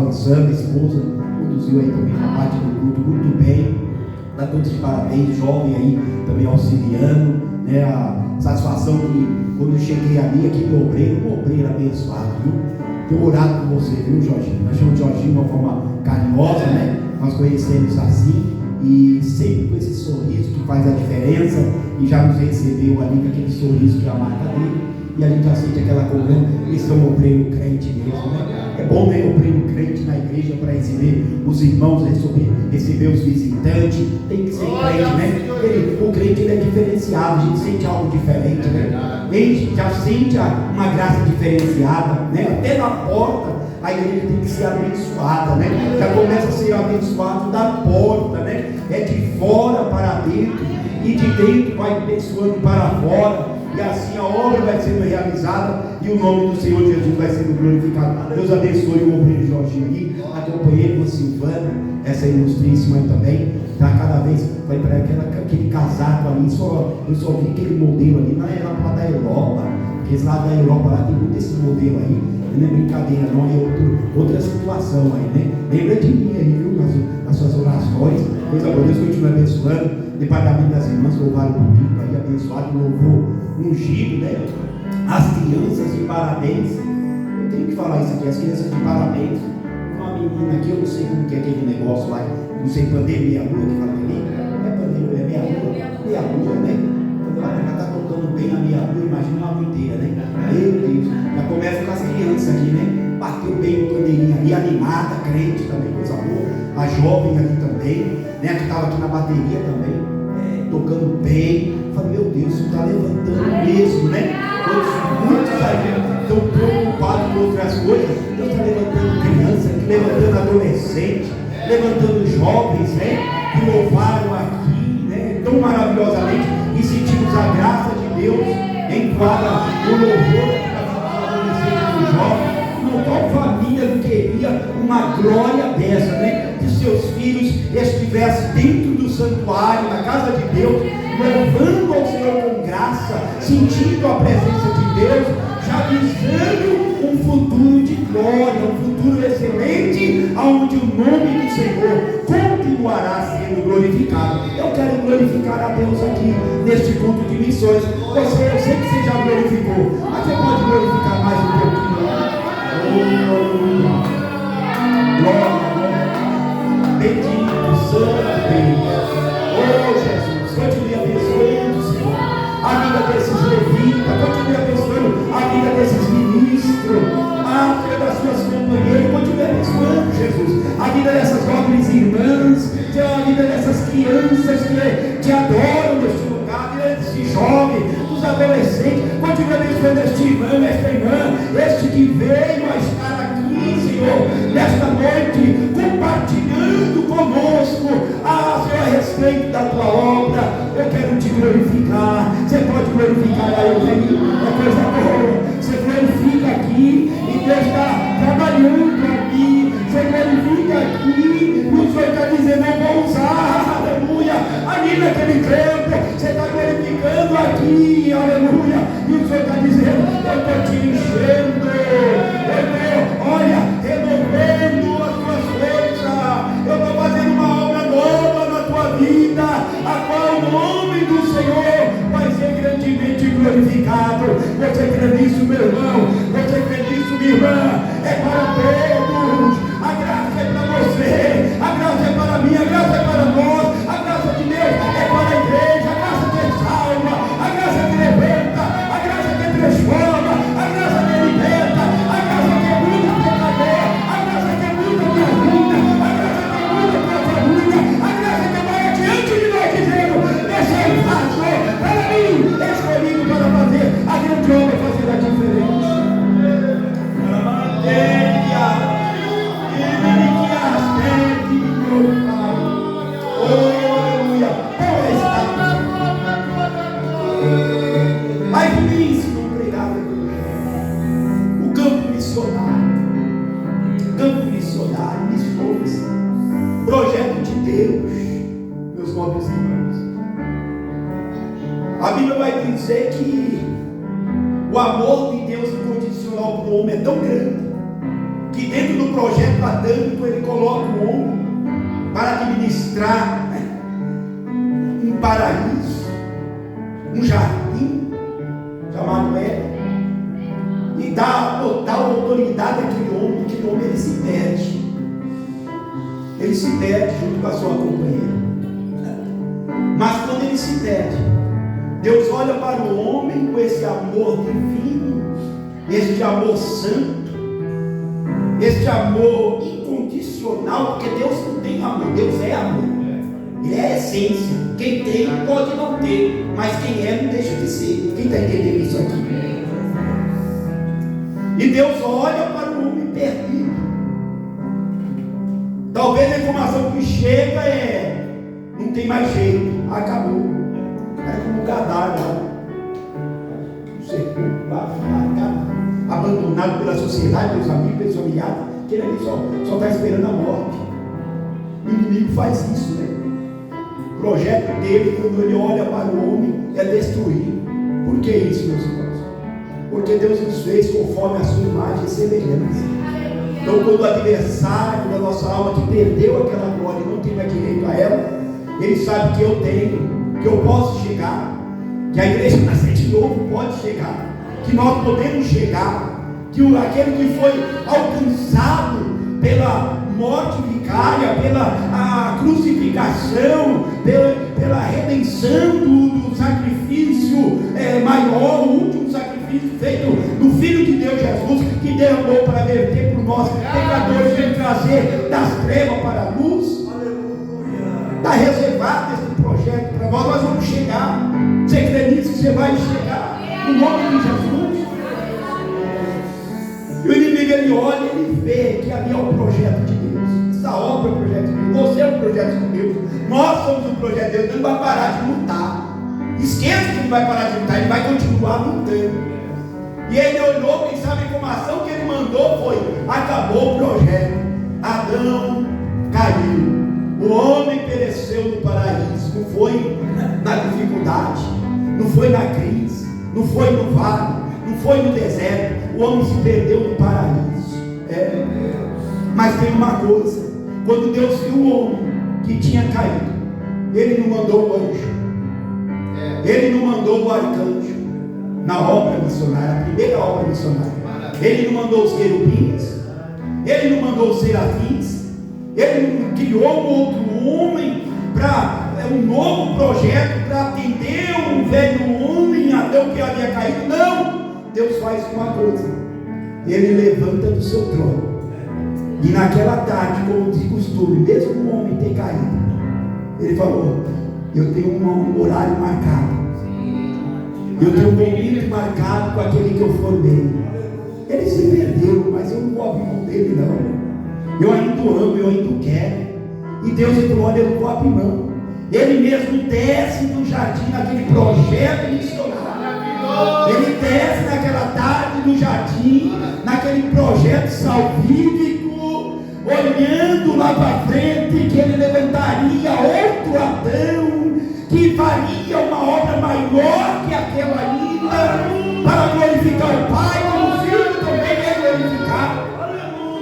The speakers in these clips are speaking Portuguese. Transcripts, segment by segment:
avançando, a esposa conduziu aí também uma parte do culto muito bem. Dá todos de parabéns, jovem aí também auxiliando, né? A satisfação que quando eu cheguei ali, aqui no obreiro, um obreiro abençoado, viu? Tenho orado por você, viu, Jorginho? Nós chamamos de Jorginho de uma forma carinhosa, né? Nós conhecemos assim, e sempre com esse sorriso que faz a diferença, e já nos recebeu ali com aquele sorriso que é a marca dele, e a gente já sente aquela coisa, esse é um obreiro crente mesmo, né? É bom ter obreiro crente na igreja para receber os irmãos, receber os visitantes, tem que ser crente, né? O crente ele é diferenciado, a gente sente algo diferente, né? A gente já sente uma graça diferenciada, né? Até na porta a igreja tem que ser abençoada, né? Já começa a ser abençoado da porta, né? É de fora para dentro, e de dentro vai abençoando para fora, e assim a obra vai sendo realizada, e o nome do Senhor Jesus vai sendo glorificado. Deus abençoe o obreiro Jorginho aí, a companheira Silvana, essa ilustríssima aí também, tá? Cada vez vai para aquele casaco ali, eu só vi aquele modelo ali, não era lá da Europa, porque lá da Europa lá tem muito esse modelo aí, não é brincadeira não, é outra situação aí, né? Lembra de mim aí, viu, nas suas orações, coisa boa, Deus continue abençoando. Departamento das irmãs, louvaram o público aí, abençoado, louvor ungido, né? As crianças de parabéns, eu tenho que falar isso aqui, as crianças de parabéns. Uma menina aqui, eu não sei como que é aquele negócio lá, não sei, pandemia, meia-lua que fala ali, não é pandemia, é meia-lua, né? Ela está tocando bem a meia-lua, imagina uma lua inteira, né? Meu Deus, já começa com as crianças aqui, né? Bateu bem no pandeirinho ali, animada, crente também, coisa boa, a jovem ali também, né? Que estava aqui na bateria também, tocando bem. Falei, meu Deus, isso está levantando mesmo, né? Muitos aí estão preocupados com outras coisas. Deus está levantando criança, levantando adolescente, levantando jovens, né? Que louvaram aqui, né? Tão maravilhosamente, e sentimos a graça de Deus em cada louvor da adolescente do jovem. Qual família não queria uma glória dessa, né? Que seus filhos estivessem dentro do santuário, na casa de Deus, louvando ao Senhor com graça, sentindo a presença de Deus, já visando um futuro de glória, um futuro excelente, onde o nome do Senhor continuará sendo glorificado. Eu quero glorificar a Deus aqui neste culto de missões. Eu sei que você já glorificou, mas você pode glorificar mais um pouquinho. Glória, bendito, santo Deus. Oh Jesus, continue abençoando, Senhor, a vida desses levitas, continue abençoando a vida desses ministros, a vida das suas companheiras, continue abençoando, Jesus, a vida dessas nobres irmãs, a vida dessas crianças que te adoram neste lugar, a vida desses jovens, dos adolescentes, continue abençoando este irmão, esta irmã, este que veio a estar aqui, Senhor, nesta noite, compartilhando conosco, Senhor, a respeito da tua obra. Eu quero te glorificar. Você pode glorificar a eu, é coisa boa. Você glorifica aqui, e Deus está trabalhando aqui. Você glorifica aqui, e o Senhor está dizendo, eu vou usar, aleluia, ali naquele campo, você está glorificando aqui, aleluia, e o Senhor está dizendo, eu estou te enchendo, eu estou, olha, renovando as tuas forças, eu estou fazendo uma obra nova na tua vida, a qual o nome do Senhor vai ser grandemente glorificado. Você crê nisso, meu irmão? Você crê nisso, minha irmã? É para todos. A graça é para você, a graça é para mim, a graça é para nós, a graça de Deus é para a igreja, a graça que salva, a graça que levanta, a graça que transforma, a graça que liberta, a graça que muda o pecador, a graça que muda a minha vida, a graça que muda a tua família, a graça que vai adiante de nós dizendo, deixa eu fazer, para mim, escolhido para fazer a grande obra, fazer a diferença. Aí me ensina a pregar o campo missionário, missões, projeto de Deus, meus nobres irmãos. A Bíblia vai dizer que o amor de Deus incondicional para o homem é tão grande que dentro do projeto adâmico ele coloca o homem para administrar um paraíso, um jardim chamado Éden, e dá total autoridade àquele homem, que o homem ele se perde. Ele se perde junto com a sua companheira. Mas quando ele se perde, Deus olha para o homem com esse amor divino, este amor santo, este amor incondicional, porque Deus não tem amor, Deus é amor. Ele é a essência. Quem tem pode não ter, mas quem é não deixa de ser. Quem está entendendo isso aqui? E Deus olha para o homem perdido. Talvez a informação que chega não tem mais jeito, acabou. É como um cadáver, abandonado pela sociedade, pelos amigos, pelos familiares, que ele ali só está esperando a morte. O inimigo faz isso, né? O projeto dele, quando ele olha para o homem, é destruir. Por que isso, meus irmãos? Porque Deus nos fez conforme a sua imagem e semelhança. Então, quando o adversário da nossa alma, que perdeu aquela glória e não tem mais direito a ela, ele sabe que eu tenho, que eu posso chegar, que a igreja nascer de novo pode chegar, que nós podemos chegar, que aquele que foi alcançado pela morte vicária, pela crucificação, pela redenção do sacrifício maior, o último sacrifício feito do Filho de Deus Jesus, que derramou para verter por nós pecadores e trazer das trevas para a luz. Está reservado esse projeto para nós vamos chegar. Você crê nisso que você vai chegar no nome de Jesus? E o inimigo ele olha e ele vê que ali é o projeto de Deus. Essa obra é o projeto de Deus. Você é o projeto de Deus. Nós somos o projeto de Deus. Ele não vai parar de lutar. Esqueça que ele vai parar de lutar. Ele vai continuar lutando. E ele olhou, quem sabe a informação que ele mandou foi: acabou o projeto. Adão caiu. O homem pereceu no paraíso. Não foi na dificuldade, não foi na crise, não foi no vale, não foi no deserto. O homem se perdeu no paraíso. Mas tem uma coisa: quando Deus viu o homem que tinha caído, Ele não mandou o anjo, Ele não mandou o arcanjo na obra missionária, a primeira obra missionária. Ele não mandou os querubins, Ele não mandou os serafins, Ele não criou um outro homem para um novo projeto para atender o velho homem, Adão, que havia caído. Não! Deus faz uma coisa: Ele levanta do seu trono, e naquela tarde, como de costume, mesmo o homem ter caído, Ele falou: eu tenho um horário marcado, eu tenho um momento marcado com aquele que eu formei. Ele se perdeu, mas eu não vou abrir mão dele, não. Eu ainda amo, eu ainda quero. E Deus falou: olha, eu não vou abrir mão. Ele mesmo desce do jardim naquele projeto missionário. Ele desce naquela tarde do jardim, naquele projeto salvífico, olhando lá para frente, que ele levantaria outro Adão, que faria uma obra maior que aquela ainda, para glorificar o Pai, como o Filho também é glorificado.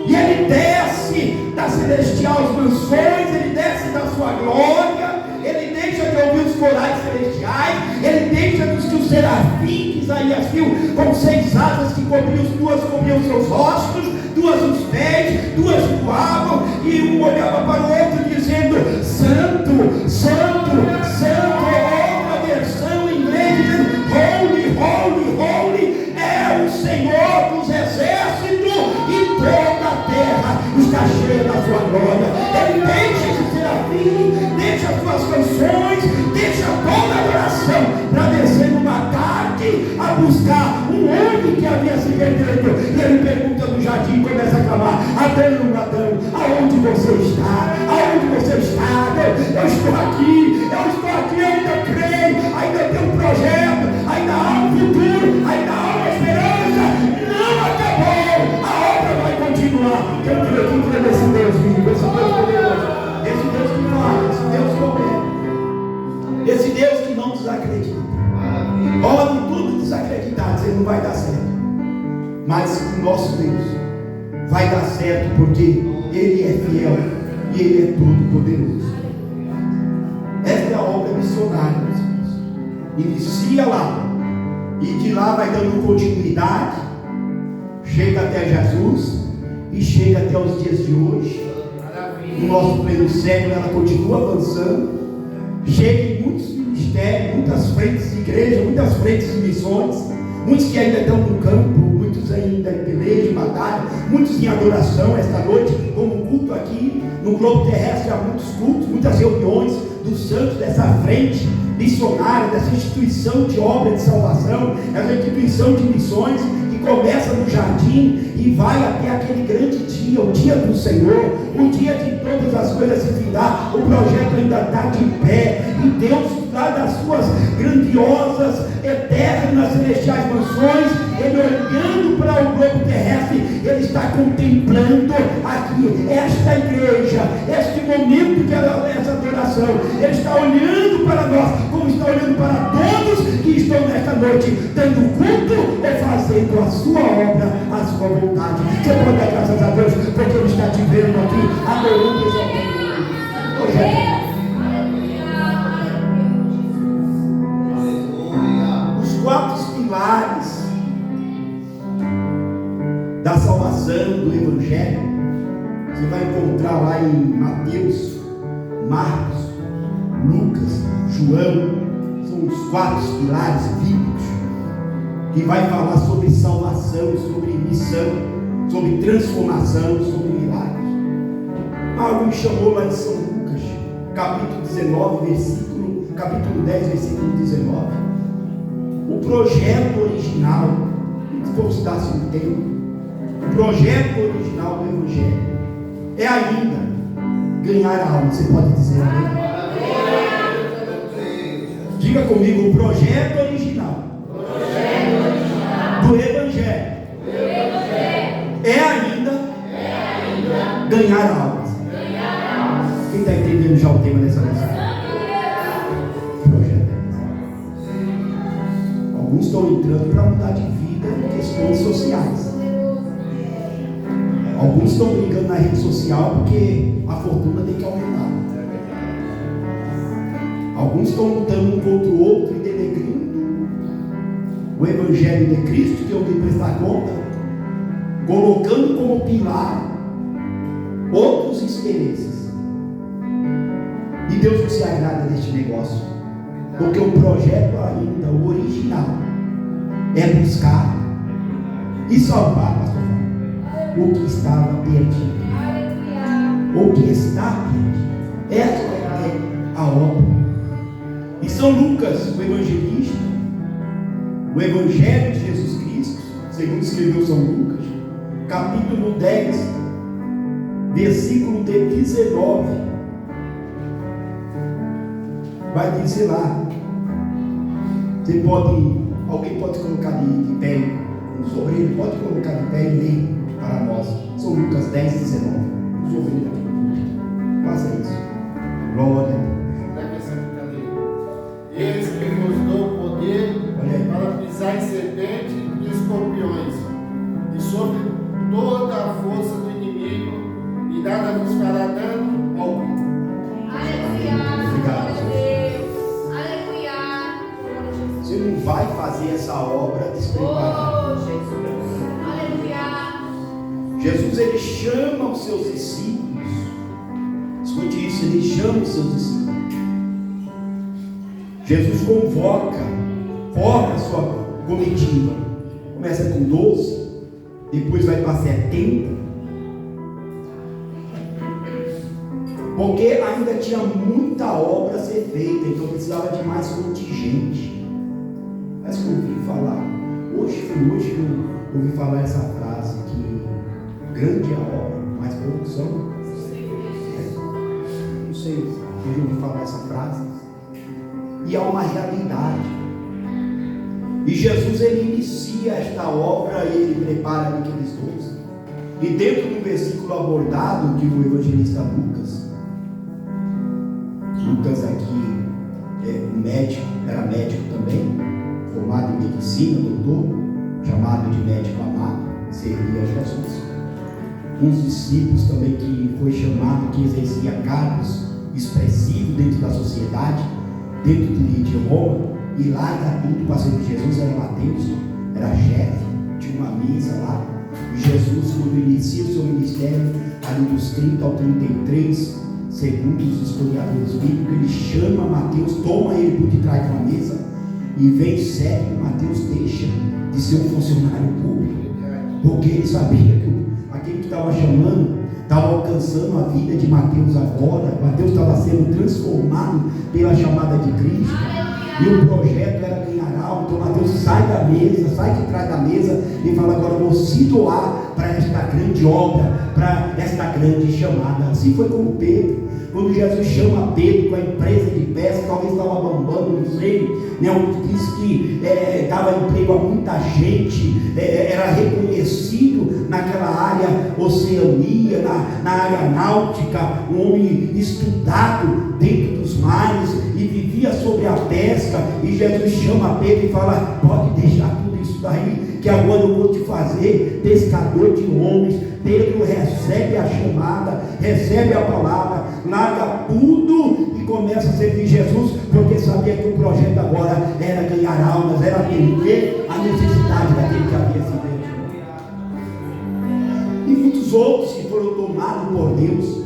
E ele desce das celestiais mansões, ele desce da sua glória, ele deixa de ouvir os corais celestiais, ele deixa dos que os serafins, que Isaías viu, com 6 asas que cobriam, 2 cobriam seus rostos, 2 os pés, 2 voavam, e um olhava para o outro dizendo: Santo, Santo, Santo. Outra versão em inglês dizendo: Holy, Holy, Holy é o Senhor dos exércitos, e toda a terra está cheia da sua glória. Ele deixa esse serafim, deixa as suas canções, deixa toda a adoração para descer numa tarde a buscar um homem que havia se perdido. E ele pergunta no jardim, começa a clamar: Adão, Adão, aonde você está? Aonde você está? Eu estou aqui, eu ainda creio, ainda tenho um projeto, ainda há um futuro, ainda há uma esperança. Não acabou, a obra vai continuar. Quem crê nesse Deus vivo, esse Deus poderoso, esse Deus que fala, esse Deus que opera, esse Deus que não desacredita. Pode tudo desacreditar, dizer não vai dar certo, mas o nosso Deus vai dar certo, porque Ele é fiel e Ele é todo poderoso. Esta é a obra missionária, meus irmãos. Inicia lá, e de lá vai dando continuidade, chega até Jesus e chega até os dias de hoje. No nosso pleno século ela continua avançando, chega em muitos ministérios, muitas frentes de igreja, muitas frentes de missões, muitos que ainda estão no campo, muitos ainda em peleja, em batalha, muitos em adoração esta noite, como um culto aqui no globo terrestre. Há muitos cultos, muitas reuniões dos santos dessa frente missionária, dessa instituição de obra de salvação, essa instituição de missões que começa no jardim e vai até aquele grande dia, o dia do Senhor, o dia de todas as coisas se findar. O projeto ainda está de pé, e Deus, lá das suas grandiosas, eternas, celestiais mansões, Ele olhando para o globo terrestre, Ele está contemplando aqui esta igreja, este momento que é essa adoração. Ele está olhando para nós, como está olhando para todos que estão nesta noite, dando culto e fazendo a sua obra, a sua vontade. Você pode dar graças a Deus, porque Ele está te vendo aqui, adorando esse projeto. Quatro pilares da salvação do Evangelho você vai encontrar lá em Mateus, Marcos, Lucas, João. São os quatro pilares bíblicos que vai falar sobre salvação, sobre missão, sobre transformação, sobre milagres. Algo me chamou lá em São Lucas, capítulo 19, capítulo 10, versículo 19. O projeto original, se fosse dar um tempo, o projeto original do Evangelho é ainda ganhar a alma. Você pode dizer amém? Diga comigo: o projeto original do Evangelho é ainda ganhar almas. Quem está entendendo já o tema dessa mensagem? Alguns estão entrando para mudar de vida em questões sociais. Alguns estão brigando na rede social porque a fortuna tem que aumentar. Alguns estão lutando um contra o outro e denegrindo o Evangelho de Cristo, que eu tenho que prestar conta, colocando como pilar outros interesses. E Deus não se agrada deste negócio. Porque o projeto ainda, o original, é buscar e salvar, pastor, o que estava perdido. O que está perdido. Essa é a obra. E São Lucas, o evangelista, o Evangelho de Jesus Cristo, segundo escreveu São Lucas, capítulo 10, versículo 19, vai dizer lá. Alguém pode colocar de pé, um sobrinho pode colocar de pé e ler para nós. São Lucas 10, 19. Um sobrinho aqui. Faça isso. Glória a Deus. Eis que vos dou poder para pisar em serpente e escorpiões, e sobre toda a força do inimigo, e nada vos fará dano algum. Obrigado, Jesus. Você não vai fazer essa obra despreparado. Jesus, Ele chama os seus discípulos. Escute isso, Ele chama os seus discípulos. Jesus convoca, forma a sua comitiva. Começa com 12, depois vai para 70. Porque ainda tinha muita obra a ser feita, então precisava de mais contingente. Mas que eu ouvi falar, hoje que eu ouvi falar essa frase, que grande é a obra, mas poucos são. Não sei, hoje eu ouvi falar essa frase. E é uma realidade. E Jesus, Ele inicia esta obra e Ele prepara aqueles 12. E dentro do versículo abordado que o evangelista Lucas aqui médico, era médico também, formado em medicina, doutor, chamado de médico amado, servia a Jesus. uns discípulos também que foi chamado, que exercia cargos expressivos dentro da sociedade, dentro de Roma, e larga tudo para servir Jesus. Era Mateus, era chefe, tinha uma mesa lá. E Jesus, quando inicia o seu ministério, ali dos 30 ao 33, segundo os historiadores bíblicos, ele chama Mateus, toma ele por detrás de uma mesa e vem sério. Mateus deixa de ser um funcionário público, porque ele sabia que aquele que estava chamando estava alcançando a vida de Mateus agora. Mateus estava sendo transformado pela chamada de Cristo, e o projeto era ganhar alma. Então Mateus sai da mesa, sai de trás da mesa e fala: agora eu vou se doar para esta grande obra, para esta grande chamada. Assim foi como Pedro. Quando Jesus chama Pedro com a empresa de pesca, talvez estava bombando, não sei, né? Diz que dava emprego a muita gente, era reconhecido naquela área Oceania, na área náutica, um homem estudado dentro dos mares e vivia sobre a pesca. E Jesus chama Pedro e fala: pode deixar tudo isso daí, que agora eu vou te fazer pescador de homens. Pedro recebe a chamada, recebe a palavra, larga tudo e começa a servir Jesus, porque sabia que o projeto agora era ganhar almas, era atender a necessidade daquele que havia se dentro. E muitos outros que foram tomados por Deus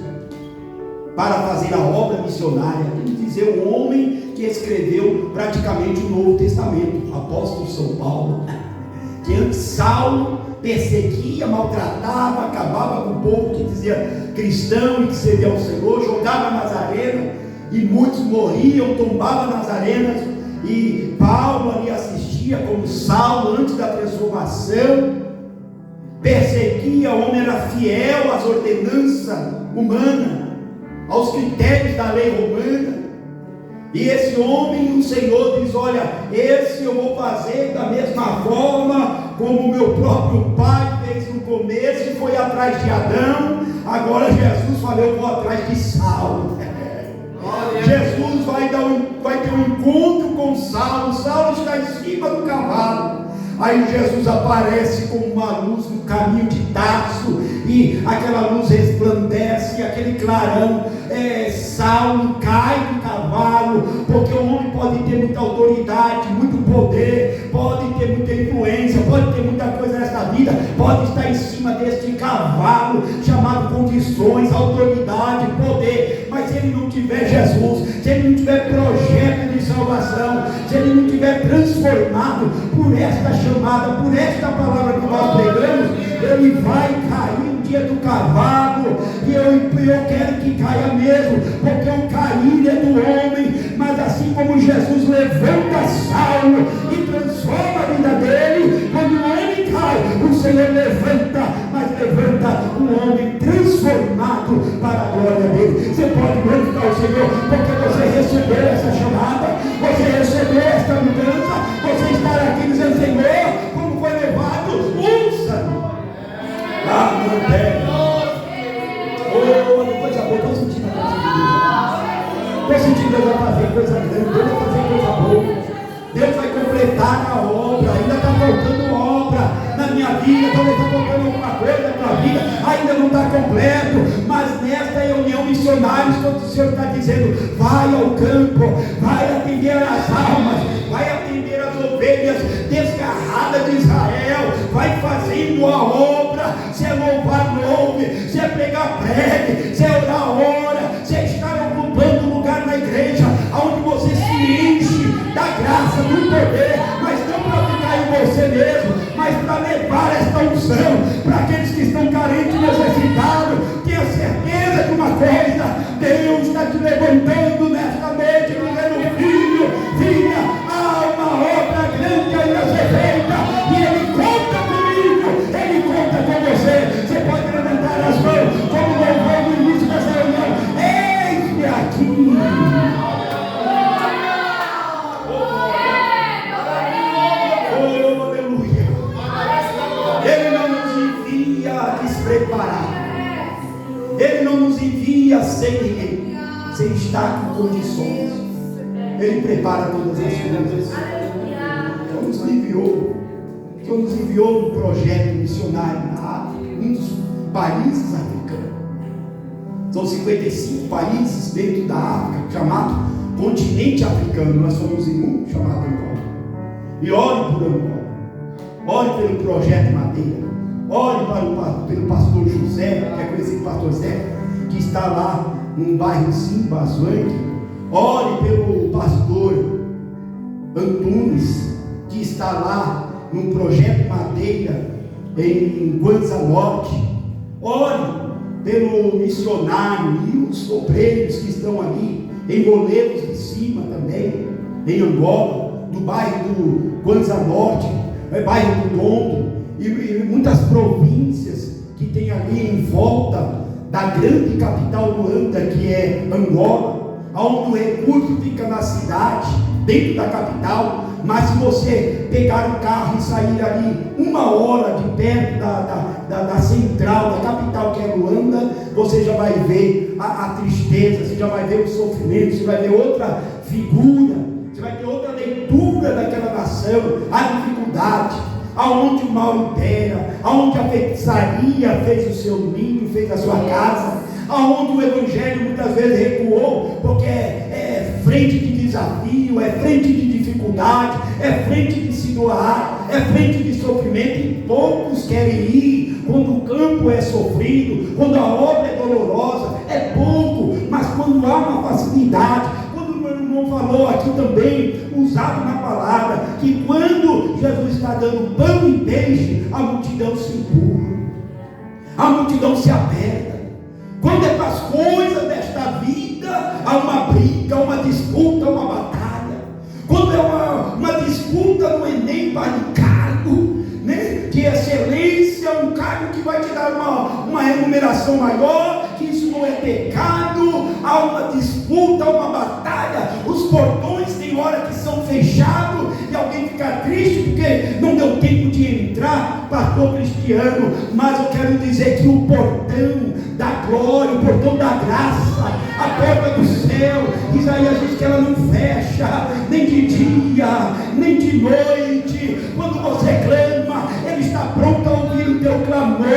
para fazer a obra missionária. Vamos dizer, um homem que escreveu praticamente o Novo Testamento, o apóstolo São Paulo, que antes Saulo perseguia, maltratava, acabava com o povo que dizia cristão e que servia ao Senhor, jogava nas arenas, e muitos morriam, tombavam nas arenas, e Paulo ali assistia como Saulo antes da transformação, perseguia. O homem era fiel às ordenanças humanas, aos critérios da lei romana. E esse homem, o Senhor diz: olha, esse eu vou fazer da mesma forma como o meu próprio pai fez no começo, e foi atrás de Adão. Agora Jesus falou: eu vou atrás de Saulo. Jesus vai ter um encontro com Saulo. Saulo está em cima do cavalo. Aí Jesus aparece como uma luz no caminho de Tarso, e aquela luz resplandece, aquele clarão. Saulo cai do cavalo, porque o homem pode ter muita autoridade, muito poder, pode ter muita influência, pode ter muita coisa nesta vida, pode estar em cima deste cavalo chamado condições, autoridade, poder, mas se ele não tiver Jesus, se ele não tiver projeto de salvação, se ele não tiver transformado por esta chamada, por esta palavra que nós pregamos, ele vai cair no dia do cavalo. E eu quero que caia mesmo, porque o cair é do homem. Mas assim como Jesus levanta Saulo e transforma a vida dele, quando o homem cai, o Senhor levanta, mas levanta um homem transformado para a glória dele. Você pode glorificar o Senhor, porque você recebeu essa chamada, você recebeu esta mudança, você está aqui dizendo: Senhor, como foi levado, usa-me. Ah, meu Deus. Oh, coisa boa, estou sentindo a graça de Deus. Estou sentindo Deus vai fazer coisa grande, Deus vai fazer coisa boa. Deus vai completar a obra. Ainda está faltando obra na minha vida, talvez está faltando alguma coisa na tua vida, ainda não está completo. Mas nesta reunião missionários, quando o Senhor está dizendo: vai ao campo, vai atender as almas, vai atender as ovelhas desgarradas de Israel, vai fazendo a obra. Se é louvar, louve, se é pregar, pregue, se é orar, ora, se é estar ocupando um lugar na igreja onde você se enche da graça, do poder, mas não para ficar em você mesmo, mas para levar esta unção para aqueles que estão carentes e necessitados. Tenha certeza de uma coisa: Deus está te levantando nesta noite, dizendo: filho, filha, há uma obra grande ainda a ser feita, e Ele conta comigo, Ele conta com você. Você pode levantar as mãos, como louvor no início dessa reunião: eis-me aqui. Oh, aleluia. Ele não nos envia despreparado, Ele não nos envia sem estar com condições. Ele prepara todas as coisas. Então nos enviou no projeto missionário na África. Um dos países africanos. São 55 países dentro da África, chamado continente africano. Nós somos em um chamado Angola. E ore por Angola. Ore pelo projeto Madeira. Ore pelo pastor José, que é conhecido pastor Zé, que está lá num bairro Simbazuangue. Ore pelo pastor Antunes, que está lá no projeto Madeira em Guanza Norte. Ore pelo missionário e os obreiros que estão ali em Moleiros de Cima também, em Angola, do bairro do Guanza Norte, bairro do Tondo, e muitas províncias que tem ali em volta da grande capital Luanda, que é Angola, onde o recurso fica na cidade, dentro da capital. Mas se você pegar o carro e sair ali 1 hora de perto da central, da capital, que é Luanda, você já vai ver a tristeza, você já vai ver o sofrimento, você vai ver outra figura, você vai ter outra leitura daquela nação, a dificuldade, aonde o mal impera, aonde a feitiçaria fez o seu ninho, fez a sua casa, aonde o evangelho muitas vezes recuou, porque é frente de desafio, é frente de dificuldade, é frente de se doar, é frente de sofrimento, e poucos querem ir. Quando o campo é sofrido, quando a obra é dolorosa, é pouco. Mas quando há uma facilidade, quando o meu irmão falou aqui também, usado na palavra, que quando Jesus está dando pão e peixe, a multidão se empurra, a multidão se aperta. Quando é para as coisas desta vida, há uma briga, uma disputa, uma batalha. Quando é uma disputa no Enem para cargo, né, de excelência, um cargo que vai te dar uma remuneração maior, que isso não é pecado. Há uma disputa, uma batalha. Os portões tem hora que são fechados e alguém fica triste porque não deu tempo de entrar, pastor Cristiano. Mas eu quero dizer que o portão da glória, o portão da graça, a porta do céu, Isaías diz que ela não fecha, nem de dia, nem de noite. Quando você clama, Ele está pronto a ouvir o teu clamor,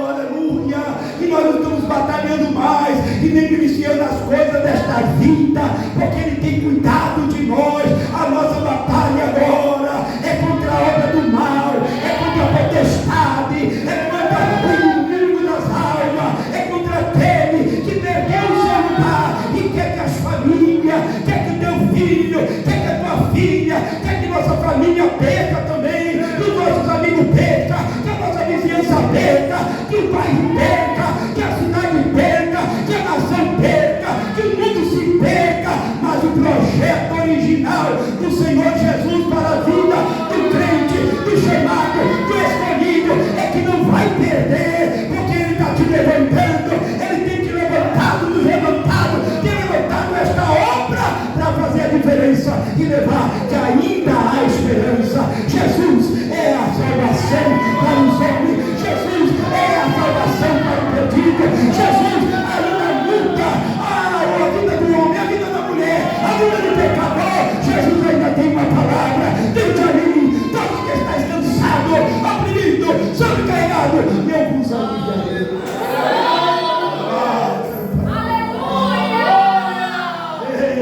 aleluia. E nós não estamos batalhando mais, e nem iniciando as coisas desta vida, porque Ele tem cuidado de nós. A nossa batalha agora é contra a obra do mal, é contra a potestade, é contra o inimigo das almas, é contra aquele que perdeu o seu lugar e quer que as famílias, quer que o teu filho, quer que a tua filha, quer que nossa família perca também, que os nossos amigos percam, que a nossa vizinhança perca, que o bairro perca, que a cidade perca, que a nação perca, que o mundo se perca. Mas o projeto original do Senhor Jesus para a vida do crente, do chamado, do escolhido, é que não vai perder, porque Ele está te levantando. Ele tem te levantado, nos levantado, tem levantado esta obra para fazer a diferença e levar que ainda há esperança. Jesus é a salvação para os homens, Jesus é a salvação para o perdido, Jesus ainda luta a vida do homem, a vida da mulher, a vida do pecador. Jesus ainda tem uma palavra. Deus a mim, todos que estáis cansados, oprimidos, sobrecarregados, eu vos aliviarei.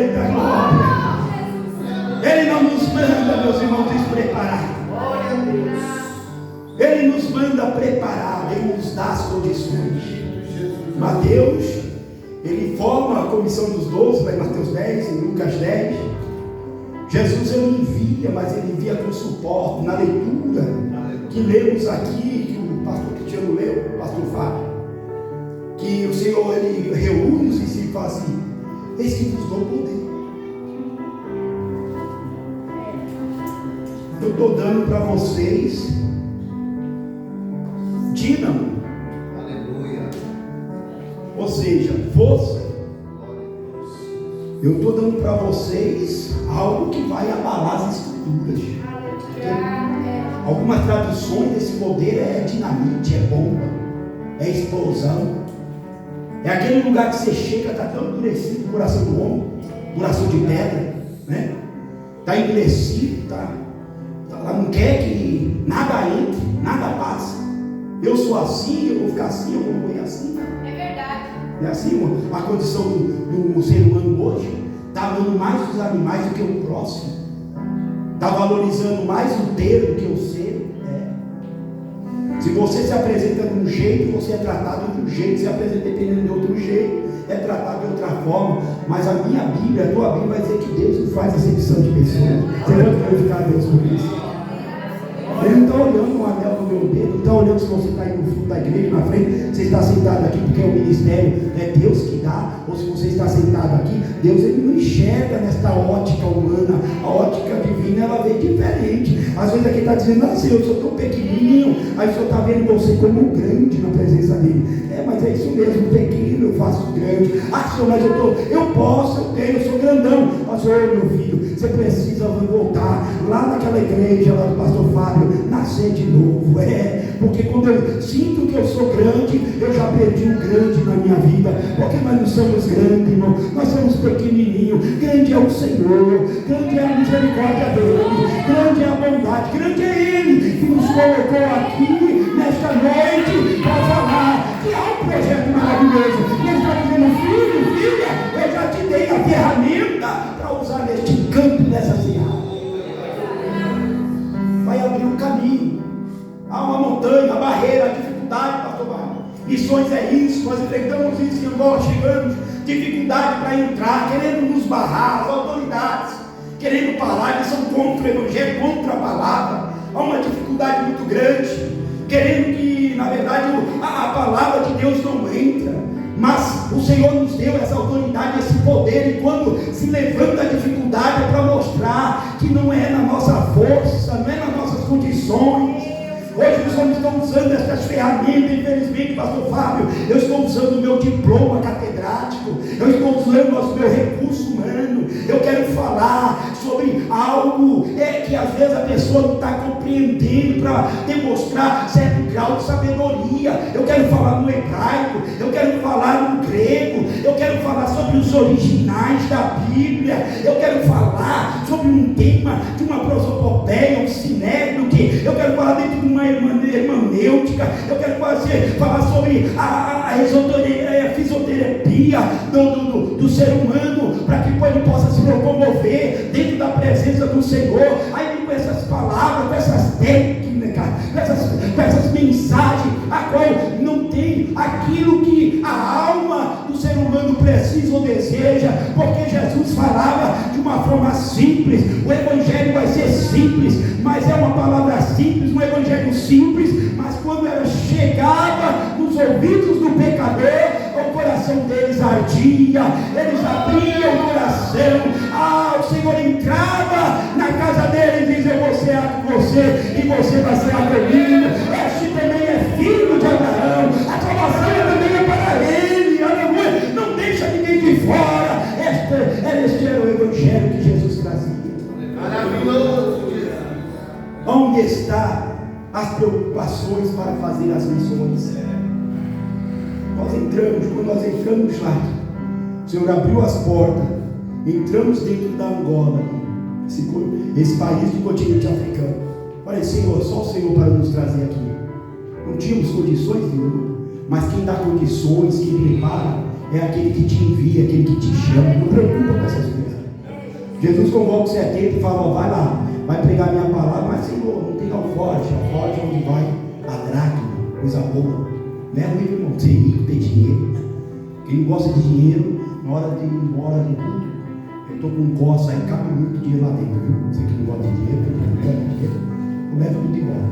Eita glória! Ele não nos manda, meus irmãos, despreparar. Ele nos manda preparar, Ele nos dá as condições. Mateus, Ele forma a comissão dos 12, lá em Mateus 10, em Lucas 10. Jesus Ele envia, mas Ele envia com suporte. Na leitura que lemos aqui, que o pastor Cristiano leu, o pastor Fábio, que o Senhor Ele reúne os discípulos e fala assim: eis que vos dou poder. Eu estou dando para vocês dínamo, aleluia, ou seja, força. Eu estou dando para vocês algo que vai abalar as escrituras. Algumas traduções desse poder é dinamite, é bomba, é explosão. É aquele lugar que você chega, está tão endurecido o coração do homem, coração de pedra, né? Está endurecido, ela não quer que nada entre, nada passe. Eu sou assim, eu vou ficar assim, eu vou morrer assim. É verdade. É assim a condição do ser humano hoje. Está amando mais os animais do que o próximo. Está valorizando mais o ter do que o ser. Se você se apresenta de um jeito, você é tratado de um jeito. Se apresenta dependendo de outro jeito, é tratado de outra forma. Mas a minha Bíblia, a tua Bíblia vai dizer que Deus não faz acepção de pessoas. Você vai glorificar a Deus por isso. Ele não está olhando o anel no meu dedo, não está olhando se você está aí no fundo da igreja, na frente, você está sentado aqui porque o ministério é Deus que dá, ou se você está sentado aqui, Deus ele não enxerga nesta ótica humana, a ótica divina ela vê diferente. Às vezes aqui está dizendo assim, eu sou tão pequenininho, aí o senhor está vendo você como grande na presença dele. Mas é isso mesmo, pequeno eu faço grande. Senhor, mas eu posso, eu tenho, eu sou grandão. Mas, meu filho, você precisa voltar lá naquela igreja lá do pastor Fábio, nascer de novo. Porque quando eu sinto que eu sou grande, eu já perdi um grande na minha vida. Porque nós não somos grandes, irmão, nós somos pequenininhos. Grande é o Senhor, grande é a misericórdia dele, grande é a bondade, grande é ele que nos colocou aqui nesta noite para falar que há um projeto maravilhoso. Ele está dizendo, filho, filha, eu já te dei a ferramenta para usar neste campo, nessa seara. Vai abrir um caminho. Há uma montanha, a barreira, a dificuldade, pastor Barro. Missões é isso, nós enfrentamos isso em Angola, chegamos, dificuldade para entrar, querendo nos barrar, as autoridades, querendo parar, eles são contra o evangelho, contra a palavra. Há uma dificuldade muito grande, querendo que, na verdade, a palavra de Deus não entra. Mas o Senhor nos deu essa autoridade, esse poder, e quando se levanta a dificuldade é para mostrar que não é na nossa força, não é nas nossas condições. Hoje os homens estão usando essas ferramentas, infelizmente, pastor Fábio, eu estou usando o meu diploma catedrático, eu estou usando o meu recurso humano, eu quero falar sobre algo que às vezes a pessoa não está compreendendo para demonstrar certo grau de sabedoria. Eu quero falar no hebraico, eu quero falar no grego, eu quero falar sobre os originais da Bíblia, eu quero falar sobre um tema de uma prosopopeia, um sinédrique, eu quero falar dentro de uma hermenêutica, eu quero falar sobre a fisioterapia do ser humano, para que ele possa se locomover dentro da presença do Senhor. Aí com essas palavras, com essas técnicas, com essas mensagens, a qual não tem aquilo que a alma do ser humano precisa ou deseja, porque Jesus falava de uma forma simples. O evangelho vai ser simples, mas é uma palavra simples, um evangelho simples, mas quando ela chegava nos ouvidos do pecador, o coração deles ardia, eles abriam o coração. O Senhor entrava na casa deles e dizia, eu vou cear com você e você vai cear comigo. Este também é filho de Abraão, a salvação também é para ele, aleluia, não deixa ninguém de fora. Este era o evangelho que Jesus trazia. Maravilhoso. Onde está as preocupações para fazer as missões? Quando nós entramos lá, o Senhor abriu as portas, entramos dentro da Angola, esse país do continente africano. Falei, Senhor, só o Senhor para nos trazer aqui. Não tínhamos condições nenhuma, mas quem dá condições, quem prepara, é aquele que te envia, aquele que te chama. Não preocupa com essas coisas. Jesus convoca os 70 e fala, vai lá, vai pregar minha palavra, mas Senhor, não tem alforje é onde vai a dracma, coisa boa. Não é ruim, irmão, ser rico, ter dinheiro. Quem não gosta de dinheiro, na hora de ir embora de tudo, eu estou com um coça aí, cabe muito dinheiro lá dentro, viu? Você que não gosta de dinheiro, não leva tudo embora.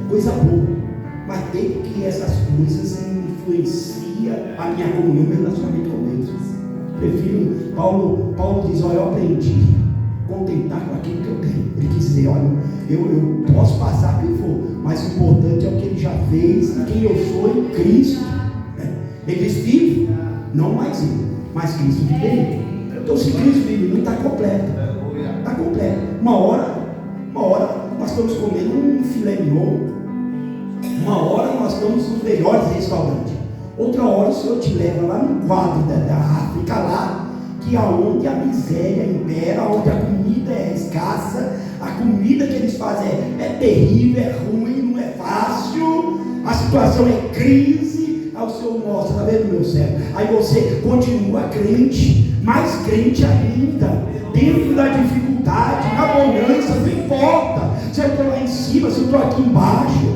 Coisa boa. Mas tem que essas coisas influenciam a minha comunhão, meu relacionamento com Deus. Prefiro, Paulo diz, olha, eu aprendi a contentar com aquilo que eu tenho. Ele quis dizer, olha, eu posso passar quem for, mas o importante é o que ele já fez e quem eu sou em Cristo. Ele diz, vive, não mais eu, mas Cristo vive em mim. Então se Cristo vive em mim, está completo. Está completo. Uma hora nós estamos comendo um filé mignon. Uma hora nós estamos nos melhores restaurantes. Outra hora o Senhor te leva lá no quadro da África, lá, que é onde a miséria impera, onde a comida é escassa, a comida que eles fazem é terrível, é ruim, não é fácil. a situação é crise, aí o Senhor mostra, está vendo, meu servo? Aí você continua crente, mais crente ainda, dentro da dificuldade, na bonança, não importa se eu estou lá em cima, se eu estou aqui embaixo.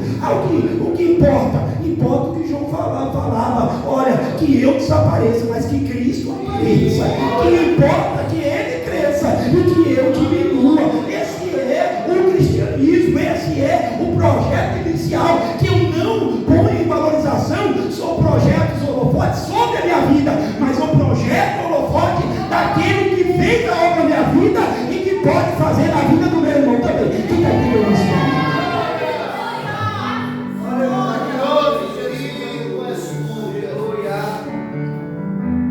O que importa? Importa o que João falava, olha, que eu desapareça, mas que Cristo apareça. Que importa que Ele cresça e que eu diminua. Esse é o cristianismo, esse é o projeto inicial, que eu não ponho em valorização só projetos holofotes sobre a minha vida, mas o projeto holofote daquele que fez a obra na minha vida e que pode fazer na vida do meu irmão também. Que está entendendo isso?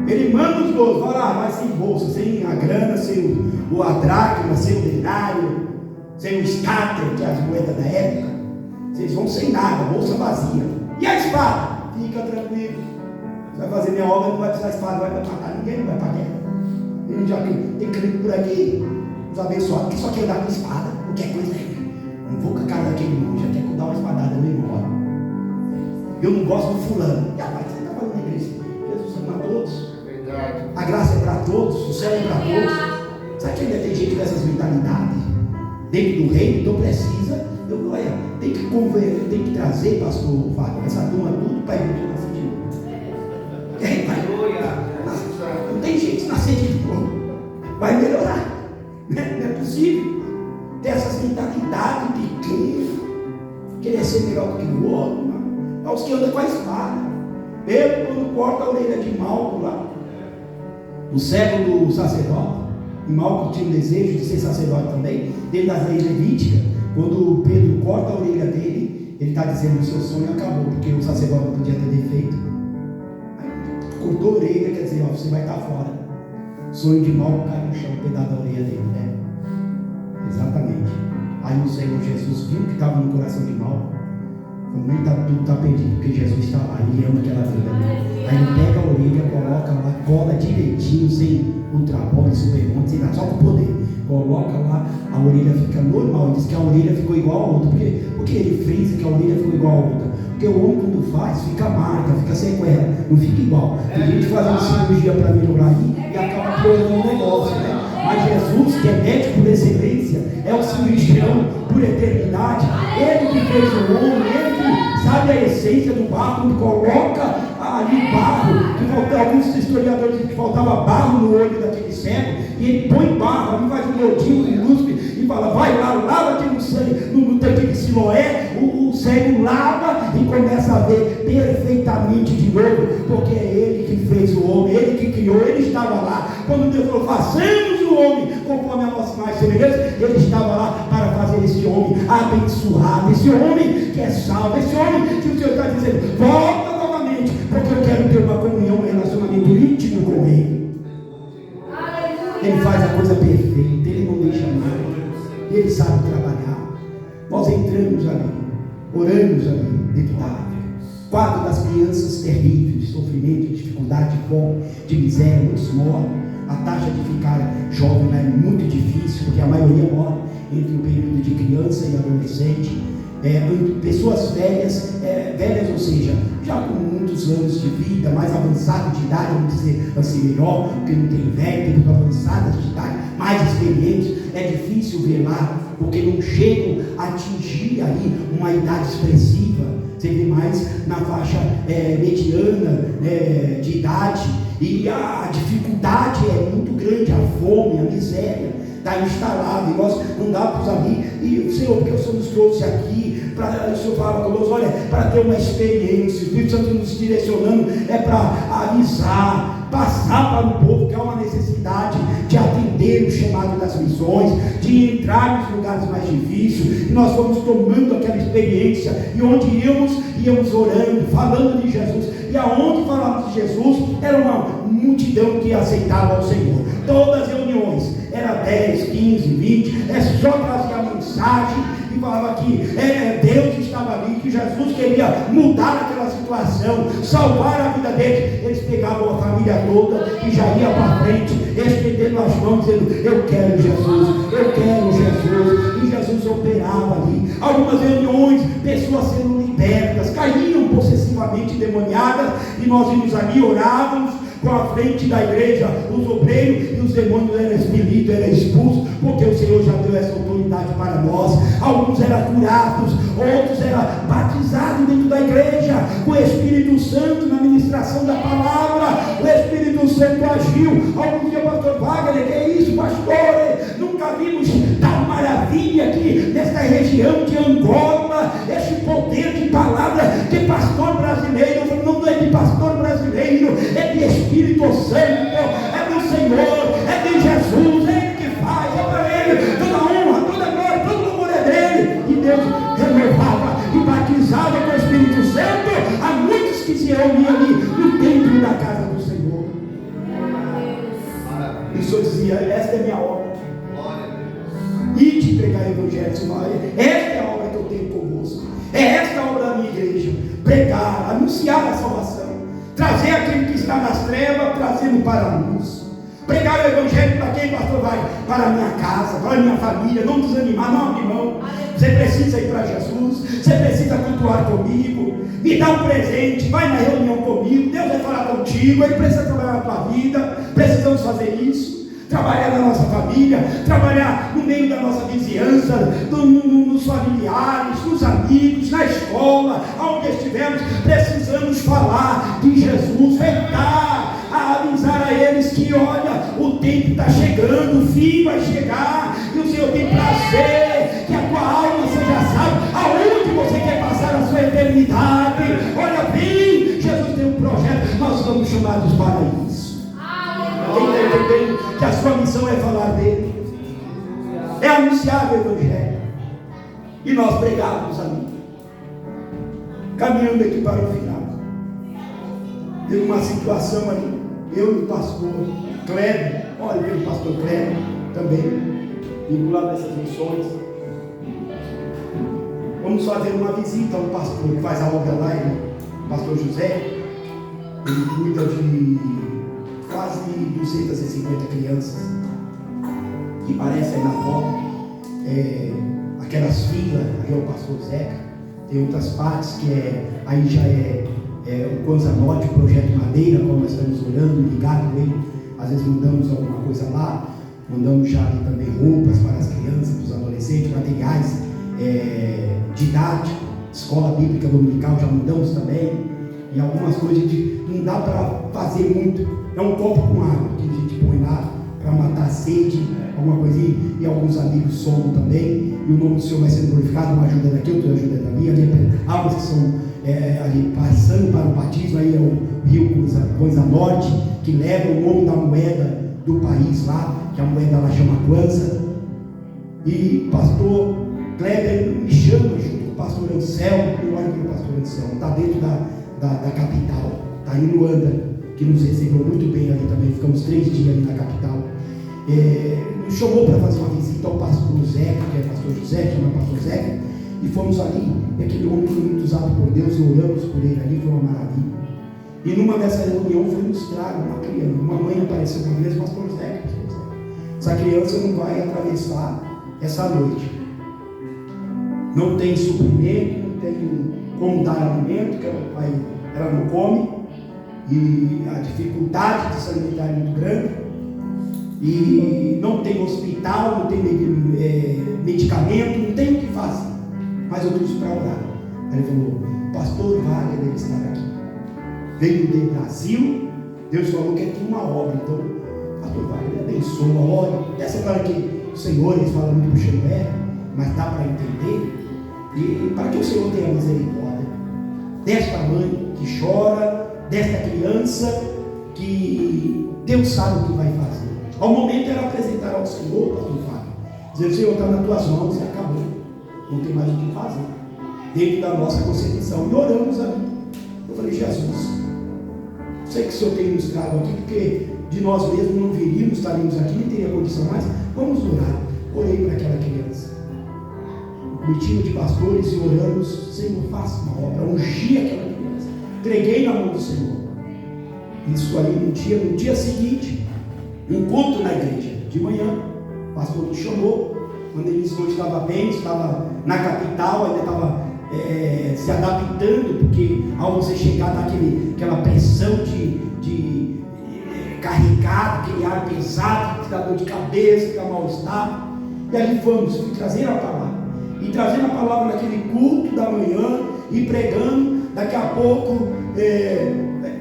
Ele manda os 12, fala, vai sem bolsa, sem a grana, sem a dracma, sem o denário, sem o estáter, que é as moedas da época. Vocês vão sem nada, bolsa vazia. E a espada? Fica tranquilo. Você vai fazer minha obra, não vai precisar espada, vai matar ninguém, não vai para guerra. Ele já tem crente por aqui, os abençoados, que só quer dar com espada, qualquer coisa aí. Não vou com a cara daquele irmão, já quer dar uma espadada no irmão. Eu não gosto do fulano. E rapaz, você está falando na igreja? Jesus ama a todos. A graça é para todos, o céu é para todos. Sabe que ainda tem gente com essas mentalidades dentro do reino? Então precisa, tem que converter, tem que trazer, pastor Fábio, essa turma tudo para a igreja nascer de novo. Não tem jeito de nascer de novo. Vai melhorar. Não é possível ter essas mentalidades pequenas, querer ser melhor do que o outro. É os que andam com a espada. Pedro, quando corta a orelha de Malco lá, o cego do sacerdote, e Malco tinha o desejo de ser sacerdote também, dentro das leis levíticas, quando Pedro corta a orelha dele, ele está dizendo que o seu sonho acabou, porque o sacerdote não podia ter defeito. Aí, cortou a orelha, quer dizer, você vai estar fora. O sonho de Malco cai no chão, um pedaço da orelha dele, né? Exatamente. Aí o Senhor Jesus viu que estava no coração de Malco. Tudo está perdido, porque Jesus está lá, Ele ama aquela vida. Aí ele pega a orelha, coloca lá, cola direitinho, sem ultrapone, supermonte, sem nada, só com poder. Coloca lá, a orelha fica normal. Ele diz que a orelha ficou igual a outra. Porque ele frisa que a orelha ficou igual a outra? Porque o homem, quando faz, fica marca, fica sequela, não fica igual. Tem gente fazendo cirurgia para melhorar aí e acaba piorando o negócio, né? Mas Jesus, que é médico por excelência, é o cirurgião por eternidade. Ele que fez o homem, ele que sabe a essência do barro, quando coloca ali barro, que alguns historiadores dizem que faltava barro no olho daquele cego, e ele põe barro, ali faz um rodinho com cuspe e fala, vai lá, lava aqui no tanque de Siloé. O cego lava e começa a ver perfeitamente de novo, porque é ele que fez o homem, ele que criou, ele estava lá. Quando Deus falou, façamos o homem conforme a nossa imagem e semelhança, ele estava lá para fazer esse homem abençoado, esse homem que é salvo, esse homem que o Senhor está dizendo, volta novamente, porque eu quero ter uma comunhão, um relacionamento íntimo com ele. Ele faz a coisa perfeita, ele não deixa nada, ele sabe trabalhar. Nós entramos ali, oramos ali, dentro da árvore. Quadro das crianças terrível, de sofrimento, de dificuldade, de fome, de miséria, muitos morrem. A taxa de ficar jovem lá é muito difícil, porque a maioria morre entre o período de criança e adolescente. Pessoas velhas, ou seja, já com muitos anos de vida, mais avançados de idade, vamos dizer assim melhor, porque não tem velho, tem avançadas de idade, mais experientes, é difícil ver lá, porque não chegam a atingir aí uma idade expressiva. Você vê mais na faixa mediana de idade, e a dificuldade é muito grande, a fome, a miséria está instalada, e nós não dá para usar ali, e o Senhor, porque o Senhor nos trouxe aqui, o Senhor fala conosco, olha, para ter uma experiência, o Espírito Santo nos direcionando, é para avisar, passar para o povo que há uma necessidade de atender o chamado das missões, de entrar nos lugares mais difíceis, e nós fomos tomando aquela experiência, e onde íamos orando, falando de Jesus, e aonde falávamos de Jesus, era uma multidão que aceitava ao Senhor. Todas as reuniões, era 10, 15, 20, só trazia a mensagem, e falava que Deus estava ali, que Jesus queria mudar aquela situação, salvar a vida deles. Eles pegavam a família toda e já ia para frente, estendendo as mãos, dizendo, eu quero Jesus, eu quero Jesus, e Jesus operava ali. Algumas reuniões, pessoas sendo libérritas, caíam possessivamente endemoniadas, e nós íamos ali, orávamos com a frente da igreja, os obreiros, e os demônios eram expelidos, eram expulsos, porque o Senhor já deu essa autoridade para nós. Alguns eram curados, outros eram batizados dentro da igreja, o Espírito Santo na ministração da palavra, o Espírito Santo agiu. Alguns dias, pastor Wagner, que é isso, pastor? Nunca vimos tal maravilha aqui nesta região de Angola, esse poder de palavra de pastor brasileiro. Eu falo, não é de pastor brasileiro, é de Espírito Santo, é do Senhor, é de Jesus, é Ele que faz, é para Ele, toda honra, toda glória, todo louvor é dele. E Deus renovava e batizava com o Espírito Santo a muitos que se reuniam ali no templo da casa do Senhor. E o Senhor dizia, esta é minha obra, e de pregar o Evangelho. Esta é a obra que eu tenho convosco, é esta a obra da minha igreja: pregar, anunciar a salvação, trazer aquele que está nas trevas, trazendo para a luz. Pregar o Evangelho para quem, pastor? Vai para a minha casa, para a minha família. Não desanimar, não abrir mão. Você precisa ir para Jesus, você precisa cultuar comigo, me dá um presente, vai na reunião comigo, Deus vai falar contigo, Ele precisa trabalhar na tua vida. Precisamos fazer isso. Trabalhar na nossa família, trabalhar no meio da nossa vizinhança, nos familiares, nos amigos, na escola, aonde estivermos. Precisamos falar de Jesus, tentar a avisar a eles que, olha, o tempo está chegando, o fim vai chegar, e o Senhor tem prazer que a tua alma seja salva. Aonde você quer passar a sua eternidade? Olha bem, Jesus tem um projeto, nós estamos chamados para isso. Quem está entendendo que a sua missão é falar dele, é anunciar o Evangelho, e nós pregávamos ali, caminhando aqui para o final. Teve uma situação ali, eu e o pastor Kleber, olha, veio o pastor Kleber também, vinculado a essas missões. Vamos fazer uma visita ao pastor que faz a obra lá, o pastor José. Ele cuida de quase 250 crianças, que parecem na foto, aquelas filas, aí é o pastor Zeca. Tem outras partes que aí já o Kwanzaa Norte, o projeto Madeira, como nós estamos orando, ligado com ele. Às vezes mandamos alguma coisa lá, mandamos já ali também roupas para as crianças, para os adolescentes, materiais didáticos, escola bíblica dominical já mandamos também, e algumas coisas não dá para fazer muito. É um copo com água que a gente põe lá para matar a sede, alguma coisinha, e alguns amigos somam também, e o nome do Senhor vai sendo glorificado, uma ajuda daqui, outra ajuda dali, ali águas que são ali passando para o batismo, aí é o rio Kwanzaa Norte, que leva o nome da moeda do país lá, que a moeda lá chama Kwanzaa. E o pastor Kleber me chama junto com o pastor Anselmo, eu olho para o pastor Anselmo, está dentro da capital, está em Luanda, que nos recebeu muito bem ali também. Ficamos 3 dias ali na capital. Nos chamou para fazer uma visita ao pastor Zeca, que é pastor José, chama pastor Zeca, e fomos ali. E aquele homem foi muito usado por Deus, e oramos por ele ali, foi uma maravilha. E numa dessa reunião foi mostrado uma criança, uma mãe apareceu uma vez, pastor Zeca, essa criança não vai atravessar essa noite, não tem suprimento, não tem como dar alimento, que ela não come, e a dificuldade de sanitário é muito grande, e não tem hospital, não tem medicamento, não tem o que fazer. Mas eu trouxe para orar. Aí ele falou, pastor Wagner deve estar aqui, veio do Brasil, Deus falou que aqui uma obra, então pastor Wagner abençoa, ore. Essa para que os senhores falam muito puxando mas dá para entender, e para que o Senhor tenha misericórdia desta mãe que chora, desta criança que Deus sabe o que vai fazer. Ao momento era apresentar ao Senhor, pastor Fábio, dizer, o Senhor está nas tuas mãos e acabou, não tem mais o que fazer, dentro da nossa concepção. E oramos ali. Eu falei, Jesus, sei que o Senhor tem nos trago aqui, porque de nós mesmos não viríamos, estaríamos aqui, nem teria condição mais, vamos orar. Orei para aquela criança, comitiva de pastores, e oramos, Senhor, faça uma obra, ungir aquela criança, entreguei na mão do Senhor. Isso aí no dia seguinte, um culto na igreja, de manhã, o pastor me chamou, quando ele disse que eu estava bem, estava na capital, ainda estava se adaptando, porque ao você chegar naquela pressão de carregado, aquele ar pesado, que dá dor de cabeça, que dá mal-estar. E ali fui trazer a palavra. E trazendo a palavra naquele culto da manhã e pregando. Daqui a pouco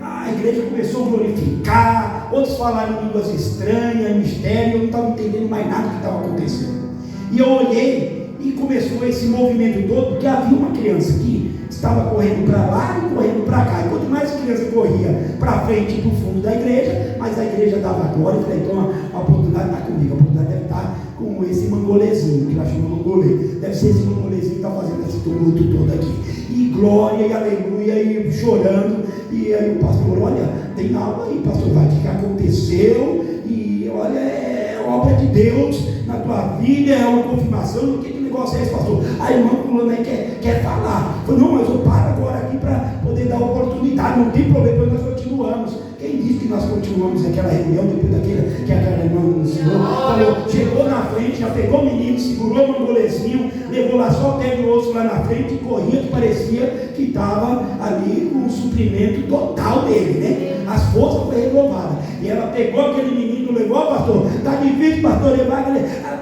a igreja começou a glorificar, outros falaram em línguas estranhas, mistério. Eu não estava entendendo mais nada do que estava acontecendo. E eu olhei e começou esse movimento todo, porque havia uma criança que estava correndo para lá e correndo para cá. E quanto mais a criança corria para frente e para o fundo da igreja, mais a igreja dava glória. Falei, então a oportunidade está comigo, a oportunidade deve estar com esse mangolezinho, que nós chamamos mangolê. Deve ser esse mangolezinho que está fazendo esse tumulto todo aqui. E glória, e aleluia, e chorando. E aí o pastor, olha, tem algo aí, pastor, vai, o que aconteceu? E olha, é obra de Deus na tua vida, é uma confirmação. O que negócio é esse, pastor? A irmã fulana aí quer falar. Eu falei, não, mas eu paro agora aqui para poder dar oportunidade. Não tem problema, nós continuamos. Quem disse que nós continuamos aquela reunião depois daquela que aquela irmã anunciou? Falou, chegou na frente, já pegou o menino, segurou o mangolezinho, levou lá só o pé do osso lá na frente e corria, que parecia que estava ali com o suprimento total dele, né? As forças foram renovadas. E ela pegou aquele menino, levou, pastor, está difícil, pastor, levar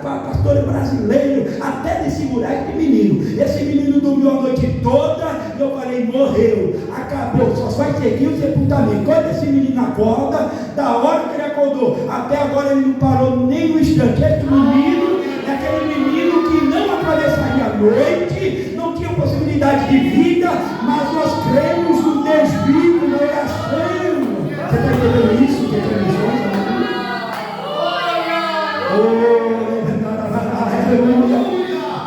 pastor é brasileiro, até de segurar esse menino. Esse menino dormiu a noite toda e eu falei, morreu, acabou, só vai seguir o sepultamento. Quando esse menino acorda, da hora que ele acordou, até agora ele não parou nem um instante. Esse menino é aquele menino que não atravessaria a noite, não tinha possibilidade de vida, mas nós cremos no Deus vivo, na oração. Você está entendendo isso? Que é transmissão?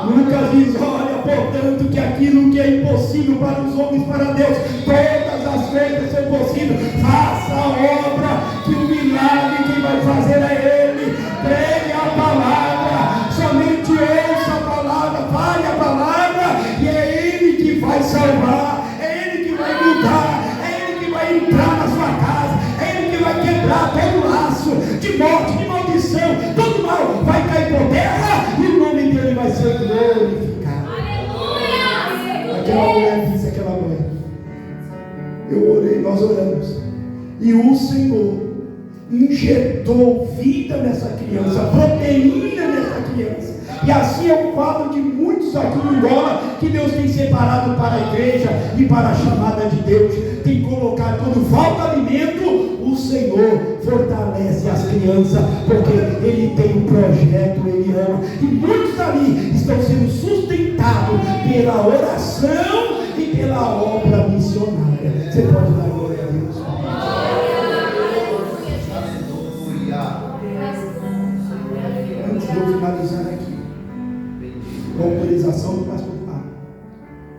Lucas diz, olha, portanto, que aquilo que é impossível para os homens, para Deus, todas as coisas são possíveis. Faça a obra, que o milagre quem vai fazer é Ele. Pregue a palavra, somente ouça a palavra, fale a palavra, e é Ele que vai salvar, é Ele que vai mudar, é Ele que vai entrar na sua casa, é Ele que vai quebrar todo laço de morte, de maldição, todo mal vai cair por terra e o nome dele vai ser glorificado. Aleluia! Aquela mulher disse, aquela mulher, eu orei, nós oramos, e o Senhor injetou vida nessa criança, proteína nessa criança. E assim é o quadro de muitos aqui no Angola, que Deus tem separado para a igreja e para a chamada de Deus. Tem colocado, quando falta alimento, o Senhor fortalece as crianças, porque Ele tem um projeto, Ele ama. E muitos ali estão sendo sustentados pela oração e pela obra missionária. Você pode dar glória a Deus. Antes de eu finalizar aqui, com a autorização do pastor Paulo,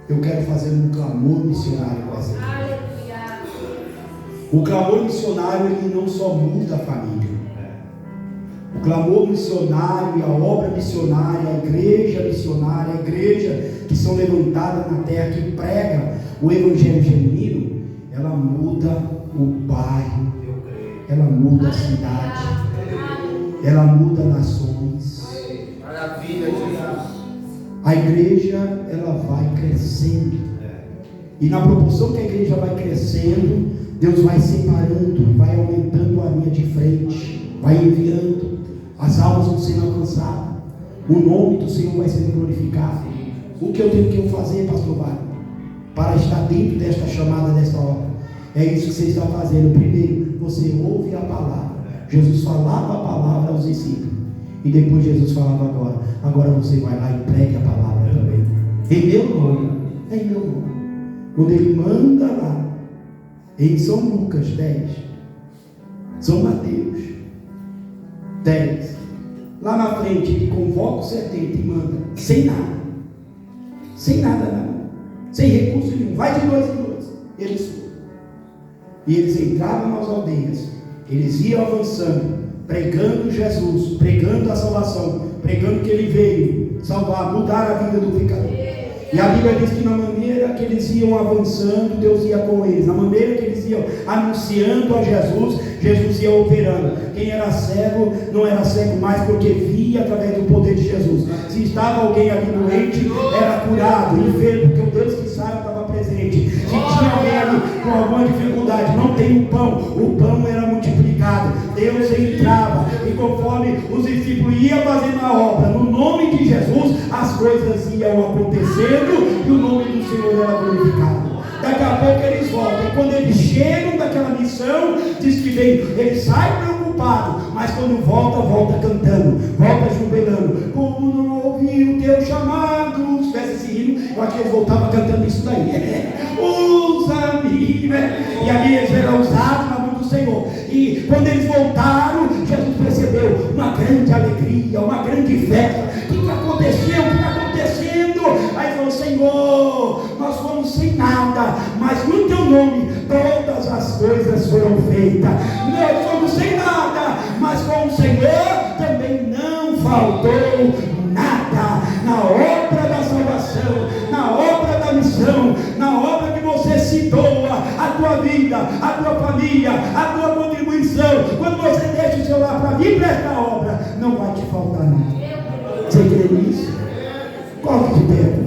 eu quero fazer um clamor missionário com essa igreja. O clamor missionário, ele não só muda a família. O clamor missionário e a obra missionária, a igreja missionária, a igreja que são levantadas na terra, que prega o evangelho genuíno, ela muda o bairro, ela muda a cidade, ela muda nações. Maravilha, Jesus. A igreja, ela vai crescendo. E na proporção que a igreja vai crescendo, Deus vai separando, vai aumentando a linha de frente, vai enviando, as almas vão sendo alcançadas, o nome do Senhor vai sendo glorificado. O que eu tenho que fazer, pastor Wagner, para estar dentro desta chamada, desta obra? É isso que você está fazendo. Primeiro, você ouve a palavra. Jesus falava a palavra aos discípulos, e depois Jesus falava agora você vai lá e pregue a palavra também, em meu nome, em meu nome. Quando ele manda lá em São Lucas 10, São Mateus 10, lá na frente ele convoca os 70 e manda, sem nada não, sem recurso nenhum, vai de 2 em 2. Eles foram, e eles entravam nas aldeias, eles iam avançando, pregando Jesus, pregando a salvação, pregando que ele veio salvar, mudar a vida do pecador. E a Bíblia diz que na maneira que eles iam avançando, Deus ia com eles. Na maneira que eles iam anunciando a Jesus, Jesus ia operando. Quem era cego, não era cego mais, porque via através do poder de Jesus. Se estava alguém ali doente, era curado, enfermo, porque o Deus que sabe estava presente. Se tinha alguém ali com alguma dificuldade, não tem o pão era multiplicado. Deus entrava, e conforme os discípulos iam fazendo a obra, no nome de Jesus, as coisas iam acontecendo, e o nome do Senhor era glorificado. Daqui a pouco eles voltam, e quando eles chegam daquela missão, diz que vem, eles saem preocupados, mas quando volta cantando, volta jubilando. Como não ouvi o teu chamado, se tivesse esse hino, eu acho que eles voltavam cantando isso daí. Usa-me, né? E ali eles eram usados na mão do Senhor. E quando eles voltaram, Jesus percebeu uma grande alegria, uma grande festa. O que aconteceu? O que está acontecendo? Aí falou: Senhor, nós fomos sem nada, mas no teu nome todas as coisas foram feitas. Nós fomos sem nada, mas com o Senhor também não faltou nada. Na obra da salvação, na obra da missão, na obra que você se doa, a tua vida, a tua família, a tua contribuição, quando você deixa o seu lar para vir para esta obra, não vai te faltar nada. Você crê nisso? Coloque de pé.